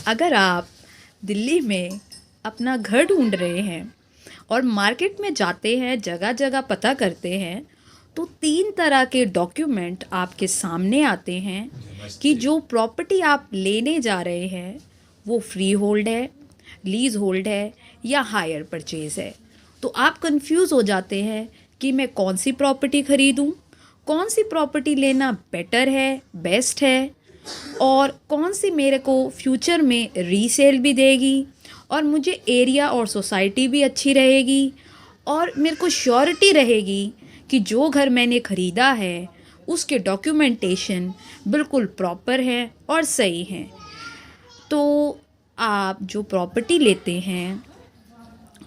अगर आप दिल्ली में अपना घर ढूंढ रहे हैं और मार्केट में जाते हैं, जगह जगह पता करते हैं, तो 3 तरह के डॉक्यूमेंट आपके सामने आते हैं कि जो प्रॉपर्टी आप लेने जा रहे हैं वो फ्री होल्ड है, लीज होल्ड है या हायर परचेज है। तो आप कंफ्यूज हो जाते हैं कि मैं कौन सी प्रॉपर्टी खरीदूं, कौन सी प्रॉपर्टी लेना बेटर है, बेस्ट है, और कौन सी मेरे को फ्यूचर में रीसेल भी देगी और मुझे एरिया और सोसाइटी भी अच्छी रहेगी और मेरे को श्योरिटी रहेगी कि जो घर मैंने ख़रीदा है उसके डॉक्यूमेंटेशन बिल्कुल प्रॉपर है और सही हैं। तो आप जो प्रॉपर्टी लेते हैं,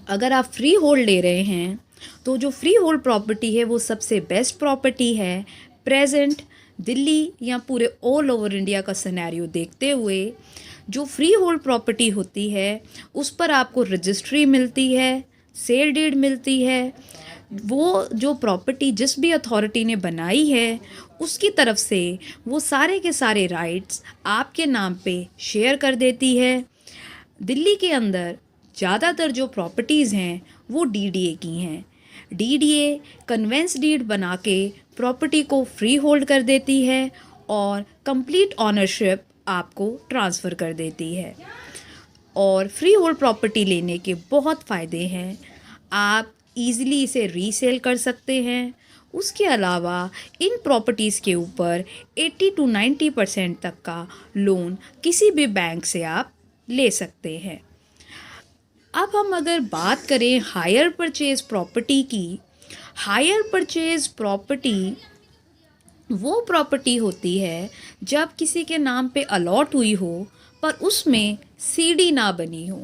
अगर आप फ्री होल्ड ले रहे हैं तो जो फ्री होल्ड प्रॉपर्टी है वो सबसे बेस्ट प्रॉपर्टी है। प्रेजेंट दिल्ली या पूरे ऑल ओवर इंडिया का सिनेरियो देखते हुए जो फ्री होल्ड प्रॉपर्टी होती है उस पर आपको रजिस्ट्री मिलती है, सेल डीड मिलती है। वो जो प्रॉपर्टी जिस भी अथॉरिटी ने बनाई है उसकी तरफ से वो सारे के सारे राइट्स आपके नाम पे शेयर कर देती है। दिल्ली के अंदर ज़्यादातर जो प्रॉपर्टीज़ हैं वो डीडीए की हैं। डीडीए कन्वेंस डीड बना के प्रॉपर्टी को फ्री होल्ड कर देती है और कंप्लीट ऑनरशिप आपको ट्रांसफ़र कर देती है। और फ्री होल्ड प्रॉपर्टी लेने के बहुत फ़ायदे हैं। आप इजीली इसे रीसेल कर सकते हैं। उसके अलावा इन प्रॉपर्टीज़ के ऊपर 80 to 90% तक का लोन किसी भी बैंक से आप ले सकते हैं। अब हम अगर बात करें हायर परचेज प्रॉपर्टी की, हायर परचेज प्रॉपर्टी वो प्रॉपर्टी होती है जब किसी के नाम पे अलॉट हुई हो पर उसमें सीडी ना बनी हो।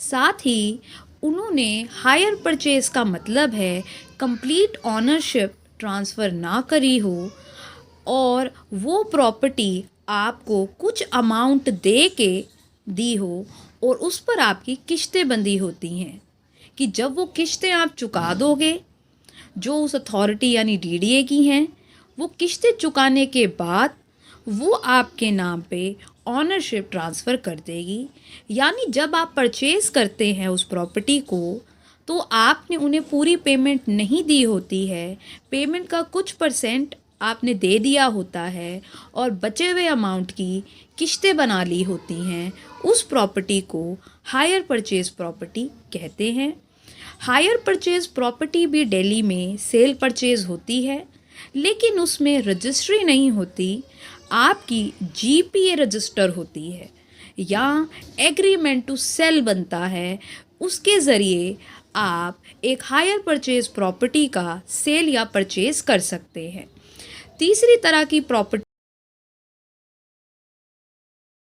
साथ ही उन्होंने हायर परचेज का मतलब है कंप्लीट ऑनरशिप ट्रांसफ़र ना करी हो और वो प्रॉपर्टी आपको कुछ अमाउंट दे के दी हो और उस पर आपकी किश्तें बंधी होती हैं कि जब वो किश्तें आप चुका दोगे जो उस अथॉरिटी यानी डीडीए की हैं, वो किश्तें चुकाने के बाद वो आपके नाम पे ऑनरशिप ट्रांसफ़र कर देगी। यानी जब आप परचेज़ करते हैं उस प्रॉपर्टी को तो आपने उन्हें पूरी पेमेंट नहीं दी होती है, पेमेंट का कुछ परसेंट आपने दे दिया होता है और बचे हुए अमाउंट की किश्तें बना ली होती हैं। उस प्रॉपर्टी को हायर परचेज प्रॉपर्टी कहते हैं। हायर परचेज प्रॉपर्टी भी दिल्ली में सेल परचेज होती है, लेकिन उसमें रजिस्ट्री नहीं होती, आपकी जीपीए रजिस्टर होती है या एग्रीमेंट टू सेल बनता है। उसके ज़रिए आप एक हायर परचेज प्रॉपर्टी का सेल या परचेज कर सकते हैं। तीसरी तरह की प्रॉपर्टी